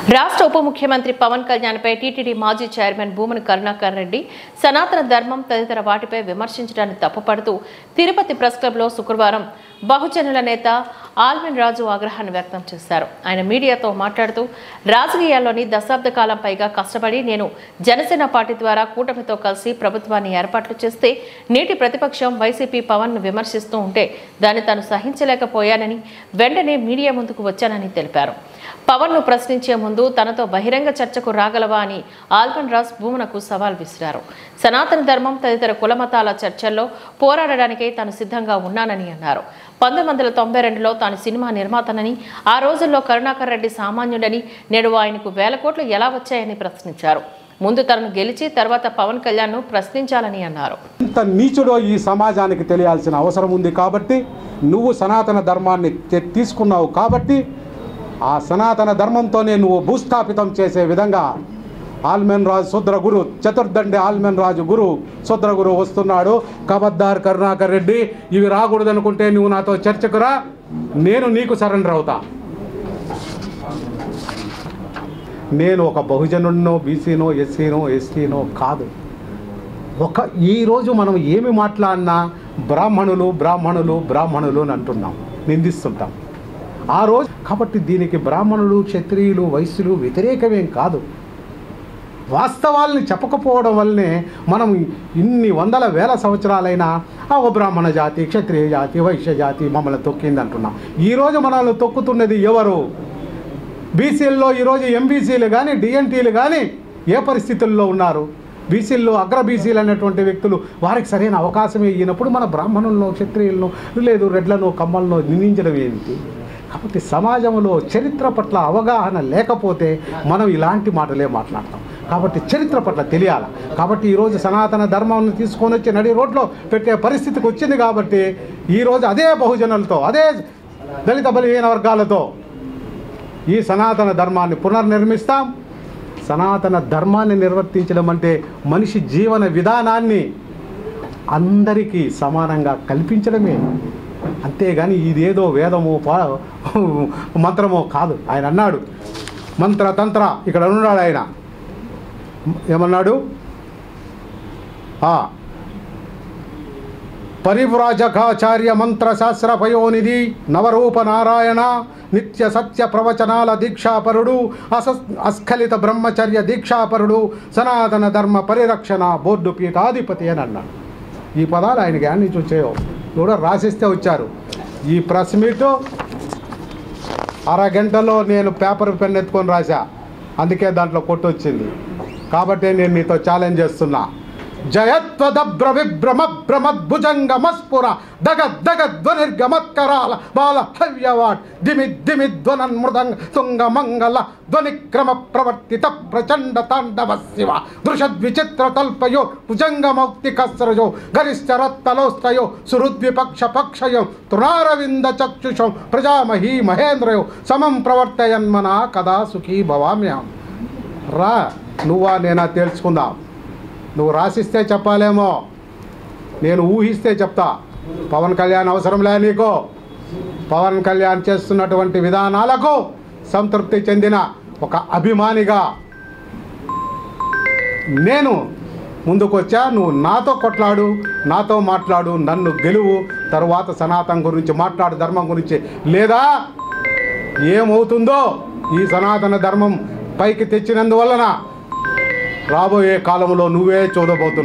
రాష్ట్ర ఉప ముఖ్యమంత్రి పవన్ కళ్యాణ్ పై టీటీడీ మాజీ చైర్మన్ భూమన కరుణాకర్ రెడ్డి సనాతన ధర్మం తదితర వాటిపై విమర్శించడాన్ని తప్పుపడుతూ తిరుపతి ప్రెస్ క్లబ్లో శుక్రవారం బహుజనుల నేత ఆల్విన్ రాజు ఆగ్రహాన్ని వ్యక్తం చేశారు. ఆయన మీడియాతో మాట్లాడుతూ రాజకీయాల్లోని దశాబ్ద కాలం పైగా కష్టపడి నేను జనసేన పార్టీ ద్వారా కూటమితో కలిసి ప్రభుత్వాన్ని ఏర్పాట్లు చేస్తే నేటి ప్రతిపక్షం వైసీపీ పవన్ ను విమర్శిస్తూ ఉంటే దాన్ని తాను సహించలేకపోయానని వెంటనే మీడియా ముందుకు వచ్చానని తెలిపారు. పవన్ ను ప్రశ్నించే ముందు తనతో బహిరంగ చర్చకు రాగలవా అని ఆల్విన్ రాజ్ భూమనకు సవాల్ విసిరారు. సనాతన ధర్మం తదితర కులమతాల చర్చల్లో పోరాడడానికే తాను సిద్ధంగా ఉన్నానని అన్నారు. 1992లో తాను సినిమా నిర్మాతనని, ఆ రోజుల్లో కరుణాకర్ రెడ్డి సామాన్యుడని, నేడు ఆయనకు వేల కోట్లు ఎలా వచ్చాయని ప్రశ్నించారు. ముందు తనను గెలిచి తర్వాత పవన్ కళ్యాణ్ ను ప్రశ్నించాలని అన్నారు. ఇంత నీచుడో ఈ సమాజానికి తెలియాల్సిన అవసరం ఉంది కాబట్టి నువ్వు సనాతన ధర్మాన్ని తీసుకున్నావు కాబట్టి ఆ సనాతన ధర్మంతోనే నువ్వు భూస్థాపితం చేసే విధంగా ఆల్మెన్ రాజు శుద్రగురు చతుర్దండి ఆల్మెన్ రాజు గురు శుద్రగురు వస్తున్నాడు. కబద్దార్ కరుణాకర్ రెడ్డి, ఇవి రాకూడదనుకుంటే నువ్వు నాతో చర్చకు రా, నేను నీకు సరెండర్ అవుతా. నేను ఒక బహుజనుడినో, బీసీనో, ఎస్సీనో, ఎస్టీనో కాదు. ఈరోజు మనం ఏమి మాట్లాడినా బ్రాహ్మణులు బ్రాహ్మణులు బ్రాహ్మణులు అని అంటున్నాం, నిందిస్తుంటాం. ఆ రోజు కాబట్టి దీనికి బ్రాహ్మణులు, క్షత్రియులు, వైశ్యులు వ్యతిరేకమేం కాదు. వాస్తవాల్ని చెప్పకపోవడం వల్లనే మనం ఇన్ని వందల వేల సంవత్సరాలైనా ఓ బ్రాహ్మణ జాతి, క్షత్రియ జాతి, వైశ్య జాతి మమ్మల్ని తొక్కింది అంటున్నాం. ఈరోజు మనల్ని తొక్కుతున్నది ఎవరు? బీసీల్లో ఈరోజు ఎంబీసీలు కానీ, డిఎన్టీలు కానీ ఏ పరిస్థితుల్లో ఉన్నారు? బీసీల్లో అగ్ర బీసీలు అనేటువంటి వ్యక్తులు వారికి సరైన అవకాశం ఇచ్చినప్పుడు మన బ్రాహ్మణులను, క్షత్రియులను, లేదు రెడ్లను, కమ్మలను నిందించడం ఏంటి? కాబట్టి సమాజంలో చరిత్ర పట్ల అవగాహన లేకపోతే మనం ఇలాంటి మాటలే మాట్లాడతాం. కాబట్టి చరిత్ర పట్ల తెలియాలి. కాబట్టి ఈరోజు సనాతన ధర్మాన్ని తీసుకొని వచ్చి నడి రోడ్లో పెట్టే పరిస్థితికి వచ్చింది. కాబట్టి ఈరోజు అదే బహుజనులతో, అదే దళిత బలహీన వర్గాలతో ఈ సనాతన ధర్మాన్ని పునర్నిర్మిస్తాం. సనాతన ధర్మాన్ని నిర్వర్తించడం అంటే మనిషి జీవన విధానాన్ని అందరికీ సమానంగా కల్పించడమే, అంతేగాని ఇదేదో వేదమో మంత్రమో కాదు. ఆయన అన్నాడు మంత్రతంత్ర, ఇక్కడ ఉన్నాడు ఆయన ఏమన్నాడు? పరివ్రాజకాచార్య మంత్రశాస్త్ర పయోనిధి నవరూప నారాయణ నిత్య సత్య ప్రవచనాల దీక్షాపరుడు అస్ఖలిత బ్రహ్మచర్య దీక్షాపరుడు సనాతన ధర్మ పరిరక్షణ బోర్డు పీఠాధిపతి అని అన్నాడు. ఈ పదాలు ఆయనకి యాడ్ నుంచి వచ్చాయో కూడా రాసిస్తే వచ్చారు. ఈ ప్రెస్ మీటు అరగంటలో నేను పేపర్ పెన్ ఎత్తుకొని రాశా, అందుకే దాంట్లో కొట్టొచ్చింది. కాబట్టి నేను నీతో ఛాలెంజ్ చేస్తున్నా. జయత్వదభ్ర విభ్రమ భ్రమద్భుజంగమస్ఫుర దగద్దగధ్వనిర్గమత్కరాల బాల హవ్యవాట్ దిమిద్దిమిధ్వనన్ మృదంగ తుంగ మంగళ ధ్వనిక్రమ ప్రవర్తిత ప్రచండ తాండవ శివ దృషద్విచిత్ర తల్పయో భుజంగమౌక్తి కస్రజో గరిశ్చరత్తలోస్తయో సుహృద్విపక్ష పక్షయో తృణారవింద చక్షుషం ప్రజామహీ మహేంద్రయో సమం ప్రవర్తయన్మన కదా సుఖీ భవామ్యాం. రా, నువ్వా నేనా తేల్చుకుందాం. నువ్వు రాసిస్తే చెప్పాలేమో, నేను ఊహిస్తే చెప్తా. పవన్ కళ్యాణ్ అవసరం లే నీకు. పవన్ కళ్యాణ్ చేస్తున్నటువంటి విధానాలకు సంతృప్తి చెందిన ఒక అభిమానిగా నేను ముందుకొచ్చా. నువ్వు నాతో కొట్లాడు, నాతో మాట్లాడు, నన్ను గెలువు, తరువాత సనాతనం గురించి మాట్లాడు, ధర్మం గురించి. లేదా ఏమవుతుందో ఈ సనాతన ధర్మం పైకి తెచ్చినందువలన రాబోయే కాలంలో నువ్వే చూడబోతున్నావు.